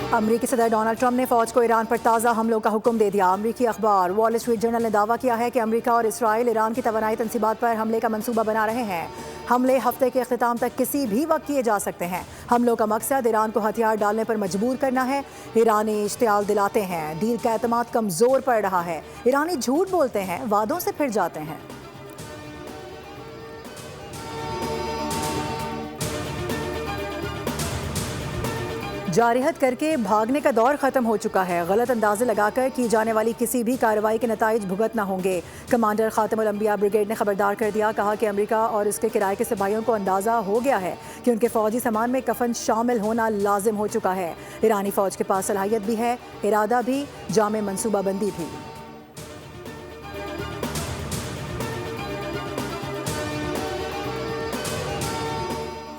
अमरीकी सदर Donald Trump ने फौज को ईरान पर ताज़ा हमलों का हुक्म दे दिया। अमरीकी अखबार वॉल स्ट्रीट जर्नल ने दावा किया है कि अमरीका और इसराइल ईरान की तवानाई तंसीबात पर हमले का मंसूबा बना रहे हैं। हमले हफ्ते के अख्तिताम तक किसी भी वक्त किए जा सकते हैं। हमलों का मकसद ईरान को हथियार डालने पर मजबूर करना है। ईरानी इश्तियाल दिलाते हैं डील का एतमाद कमज़ोर पड़ रहा है। ईरानी झूठ बोलते हैं, वादों से फिर जाते हैं। जारिहत करके भागने का दौर खत्म हो चुका है। गलत अंदाजे लगाकर की जाने वाली किसी भी कार्रवाई के नताइज भुगतना होंगे। कमांडर खातिमुल अंबिया ब्रिगेड ने खबरदार कर दिया, कहा कि अमेरिका और इसके किराए के सिपाहियों को अंदाजा हो गया है कि उनके फौजी सामान में कफन शामिल होना लाजिम हो चुका है। ईरानी फौज के पास सलाहियत भी है, इरादा भी, जामे मनसूबाबंदी भी।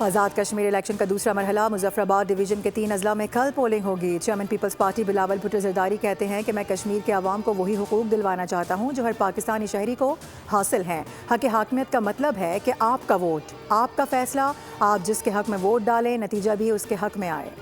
आज़ाद कश्मीर इलेक्शन का दूसरा मरहला मुजफ्फराबाद डिवीजन के 3 अजला में कल पोलिंग होगी। चेयरमैन पीपल्स पार्टी बिलावल भुट्टो जरदारी कहते हैं कि मैं कश्मीर के आवाम को वही हुकूक दिलवाना चाहता हूँ जो हर पाकिस्तानी शहरी को हासिल हैं। हक हाकमियत का मतलब है कि आपका वोट, आपका फैसला, आप जिसके हक में वोट डालें नतीजा भी उसके हक में आए।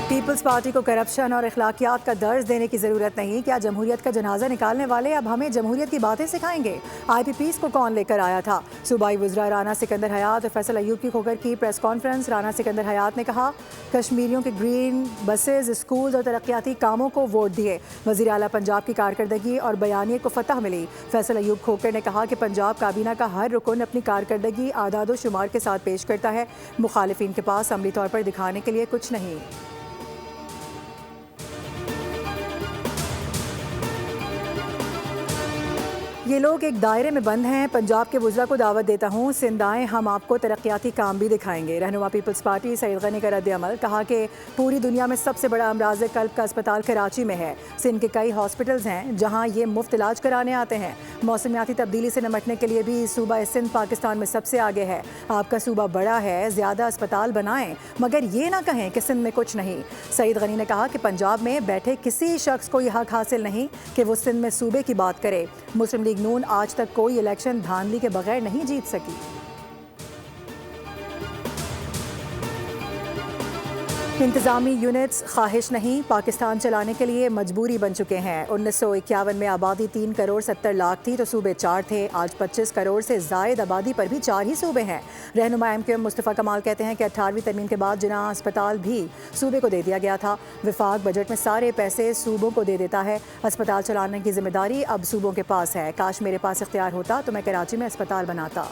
पीपल्स पार्टी को करप्शन और अखलाकियात का दर्ज देने की ज़रूरत नहीं। क्या जमहूरियत का जनाजा निकालने वाले अब हमें जमहूरियत की बातें सिखाएंगे? IPPs को कौन लेकर आया था? सूबाई वज़रा राना सिकंदर हयात और फैसल अयूब की होकर की प्रेस कॉन्फ्रेंस। राना सिकंदर हयात ने कहा, कश्मीरियों के ग्रीन बसेज, स्कूल और तरक्याती कामों को वोट दिए। वज़ीर आला पंजाब की कारकर्दगी और बयानिए को फतह मिली। फैसल अयूब खोकर ने कहा कि पंजाब काबीना का हर रुकन अपनी कारकर्दगी आदाद शुमार के साथ पेश करता है। मुखालिफिन के पास अमली तौर पर दिखाने के लिए कुछ नहीं। ये लोग एक दायरे में बंद हैं। पंजाब के वज़रा को दावत देता हूँ, सिंध आएं, हम आपको तरक्याती काम भी दिखाएंगे। रहनुमा पीपल्स पार्टी सईद गनी का रद्द अमल, कहा कि पूरी दुनिया में सबसे बड़ा अमराज़ कल्ब का अस्पताल कराची में है। सिंध के कई हॉस्पिटल्स हैं जहाँ ये मुफ्त इलाज कराने आते हैं। मौसमियाती तब्दीली से निपटने के लिए भी सूबा सिंध पाकिस्तान में सबसे आगे है। आपका सूबा बड़ा है, ज़्यादा अस्पताल बनाएं, मगर ये ना कहें कि सिंध में कुछ नहीं। सईद गनी ने कहा कि पंजाब में बैठे किसी शख्स को यह हक हासिल नहीं कि वो सिंध में सूबे की बात करे। मुस्लिम लीग नून आज तक कोई इलेक्शन धांधली के बगैर नहीं जीत सकी। इंतजामी यूनिट्स ख्वाहिश नहीं, पाकिस्तान चलाने के लिए मजबूरी बन चुके हैं। 1951 में आबादी 3 करोड़ 70 लाख थी तो सूबे 4 थे। आज 25 करोड़ से जायद आबादी पर भी 4 ही सूबे हैं। रहनुमा MQM मुस्तफ़ा कमाल कहते हैं कि 18वीं तरमीम के बाद जिना अस्पताल भी सूबे को दे दिया गया था। विफाक बजट में सारे पैसे सूबों को दे देता है। अस्पताल चलाने की जिम्मेदारी अब सूबों के पास है। काश मेरे पास इख्तियार होता तो मैं कराची में अस्पताल बनाता।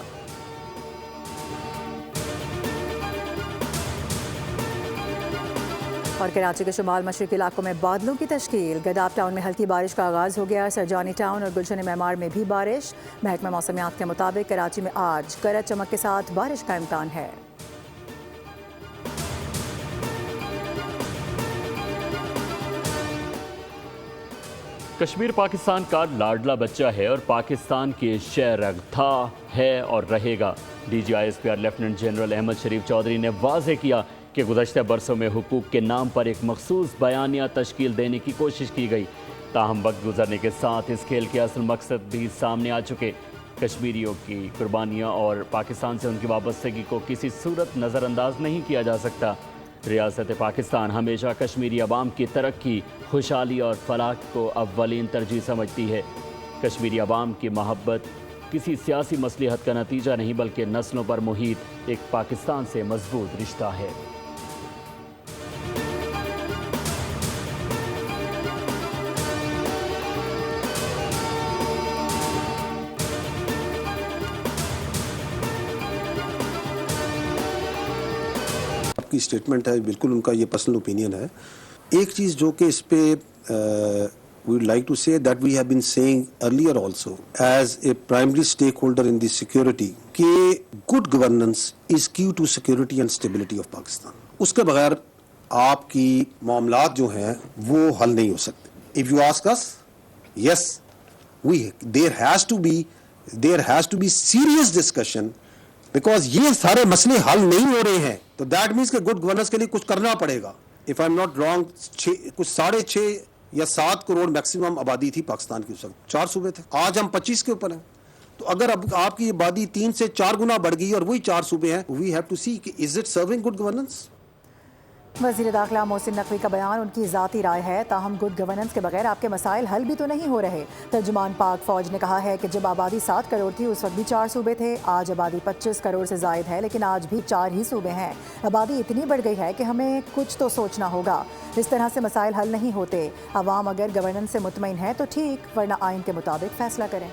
और कराची के शुमाल मशरक़ी इलाकों में बादलों की तश्कील। गदाफ टाउन में हल्की बारिश का आगाज़ हो गया। सरजानी टाउन और गुलशन मेमार में भी बारिश। महकमा मौसमियात के मुताबिक कराची में आज गरज चमक के साथ बारिश का इम्कान है। कश्मीर पाकिस्तान का लाडला बच्चा है और पाकिस्तान के शहरग था, है और रहेगा। DGISP लेफ्टिनेंट जनरल अहमद शरीफ चौधरी ने वाज़ेह किया कि गुज़श्ता बरसों में हुकूक के नाम पर एक मखसूस बयानिया तश्कील देने की कोशिश की गई। ताहम वक्त गुजरने के साथ इस खेल के असल मकसद भी सामने आ चुके। कश्मीरियों की कुर्बानियाँ और पाकिस्तान से उनकी वाबस्तगी को किसी सूरत नज़रअंदाज नहीं किया जा सकता। रियासत पाकिस्तान हमेशा कश्मीरी अवाम की तरक्की, खुशहाली और फलाह को अव्वलीन तरजीह समझती है। कश्मीरी अवाम की मोहब्बत किसी सियासी मसलिहत का नतीजा नहीं बल्कि नस्लों पर मुहित एक पाकिस्तान से मजबूत रिश्ता है। आपकी स्टेटमेंट है, बिल्कुल उनका ये पर्सनल ओपिनियन है। एक चीज़ जो कि इस पे we would like to say that we have been saying earlier also as a primary stakeholder in the security कि good governance is key to security and stability of Pakistan. उसके बगैर आपकी मामलात जो हैं वो हल नहीं हो सकते। If you ask us, yes, there has to be serious discussion because ये सारे मसले हल नहीं हो रहे हैं तो that means कि good governance के लिए कुछ करना पड़ेगा। If I'm not wrong, कुछ 6.5 या 7 करोड़ मैक्सिमम आबादी थी पाकिस्तान की उस वक्त, 4 सूबे थे। आज हम 25 के ऊपर हैं। तो अगर अब आपकी आबादी 3 से 4 गुना बढ़ गई और वही 4 सूबे हैं, वी हैव टू सी कि is it serving good governance. वज़ीर दाखिला मोहसिन नकवी का बयान उनकी ज़ाती राय है, ताहम गुड गवर्नेंस के बगैर आपके मसाइल हल भी तो नहीं हो रहे। तर्जुमान पाक फ़ौज ने कहा है कि जब आबादी 7 करोड़ थी उस वक्त भी 4 सूबे थे, आज आबादी 25 करोड़ से ज़ायद है, लेकिन आज भी 4 ही सूबे हैं। आबादी इतनी बढ़ गई है कि हमें कुछ तो सोचना होगा। इस तरह से मसाइल हल नहीं होते। अवाम अगर गवर्नेंस से मुतमईन है तो ठीक, वरना आइन के मुताबिक फ़ैसला करें।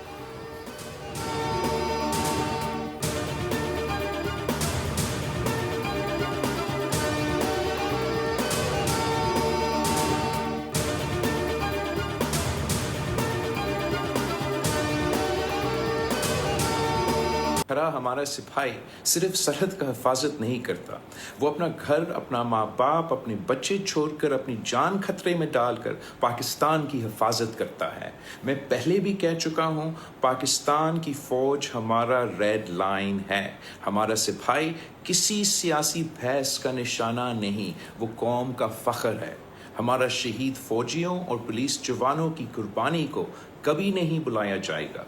खरा हमारा सिपाही सिर्फ सरहद का हिफाजत नहीं करता, वो अपना घर, अपना माँ बाप, अपने बच्चे छोड़कर, अपनी जान खतरे में डालकर पाकिस्तान की हिफाजत करता है। मैं पहले भी कह चुका हूँ, पाकिस्तान की फ़ौज हमारा रेड लाइन है। हमारा सिपाही किसी सियासी बहस का निशाना नहीं, वो कौम का फ़ख्र है। हमारा शहीद फ़ौजियों और पुलिस जवानों की कुर्बानी को कभी नहीं भुलाया जाएगा।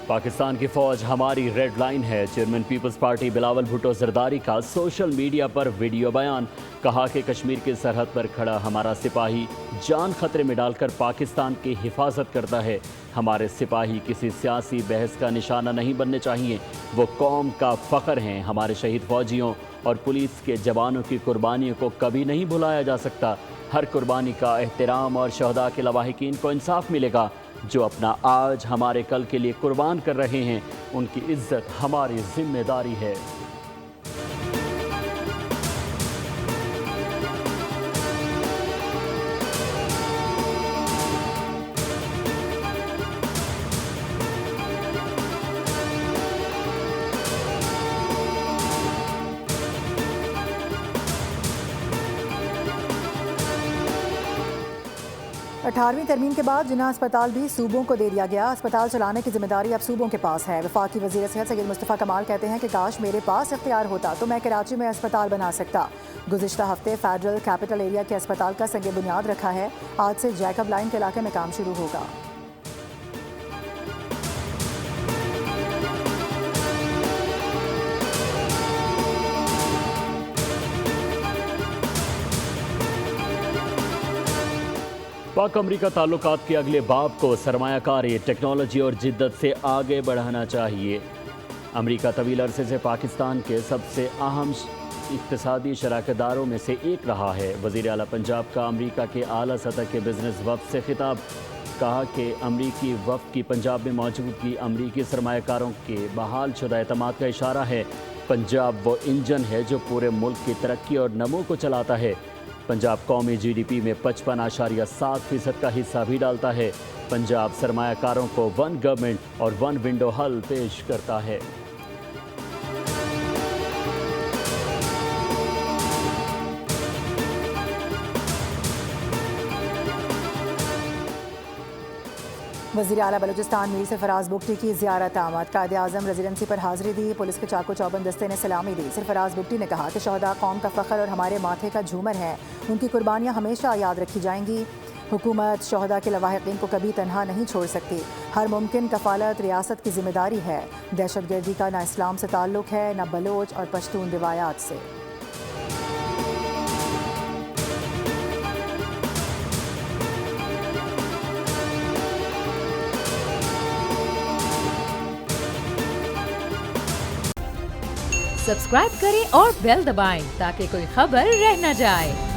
पाकिस्तान की फौज हमारी रेड लाइन है। चेयरमैन पीपल्स पार्टी बिलावल भुट्टो जरदारी का सोशल मीडिया पर वीडियो बयान। कहा कि कश्मीर की सरहद पर खड़ा हमारा सिपाही जान खतरे में डालकर पाकिस्तान की हिफाजत करता है। हमारे सिपाही किसी सियासी बहस का निशाना नहीं बनने चाहिए, वो कौम का फ़ख्र हैं। हमारे शहीद फौजियों और पुलिस के जवानों की कुर्बानियों को कभी नहीं भुलाया जा सकता। हर कुर्बानी का एहतराम और शहदा के लवाहिकीन को इंसाफ मिलेगा। जो अपना आज हमारे कल के लिए कुर्बान कर रहे हैं, उनकी इज्जत हमारी जिम्मेदारी है। अठारहवीं तरमीम के बाद जिन्ना अस्पताल भी सूबों को दे दिया गया। अस्पताल चलाने की जिम्मेदारी अब सूबों के पास है। वफाकी वज़ीर सेहत सैयद मुस्तफ़ा कमाल कहते हैं कि काश मेरे पास इख्तियार होता तो मैं कराची में अस्पताल बना सकता। गुज़िश्ता हफ्ते फेडरल कैपिटल एरिया के अस्पताल का संग बुनियाद रखा है। आज से जैकब लाइन के इलाके में काम शुरू होगा। पाक अमरीका ताल्लुकात के अगले बाब को सरमायाकारी, टेक्नोलॉजी और जिद्दत से आगे बढ़ाना चाहिए। अमरीका तवील अरसे से पाकिस्तान के सबसे अहम इक़्तिसादी शराकतदारों में से एक रहा है। वज़ीर आला पंजाब का अमरीका के आला सतह के बिजनेस वफ़द से खिताब। कहा कि अमरीकी वफ़द की पंजाब में मौजूदगी अमरीकी सरमायाकारों के बहाल शुदा एतमाद का इशारा है। पंजाब वो इंजन है जो पूरे मुल्क की तरक्की और नमो को चलाता है। पंजाब कौमी GDP में 55.7% का हिस्सा भी डालता है। पंजाब सरमायाकारों को वन गवर्नमेंट और वन विंडो हल पेश करता है। वज़ीर आला बलूचिस्तान मीर सरफराज बुगटी की ज़ियारत आमद। कायदे आज़म रेजिडेंसी पर हाज़िरी दी। पुलिस के चाको चौबंद दस्ते ने सलामी दी। सरफराज बुगटी ने कहा कि शहदा कौम का फ़ख्र और हमारे माथे का झूमर है। उनकी कुर्बानियाँ हमेशा याद रखी जाएंगी। हुकूमत शहदा के लवाहिकीन को कभी तनहा नहीं छोड़ सकती। हर मुमकिन कफ़ालत रियासत की जिम्मेदारी है। दहशत गर्दी का न इस्लाम से ताल्लुक़ है, न बलोच और पश्तून रिवायात से। सब्सक्राइब करें और बेल दबाएं ताकि कोई खबर रह न जाए।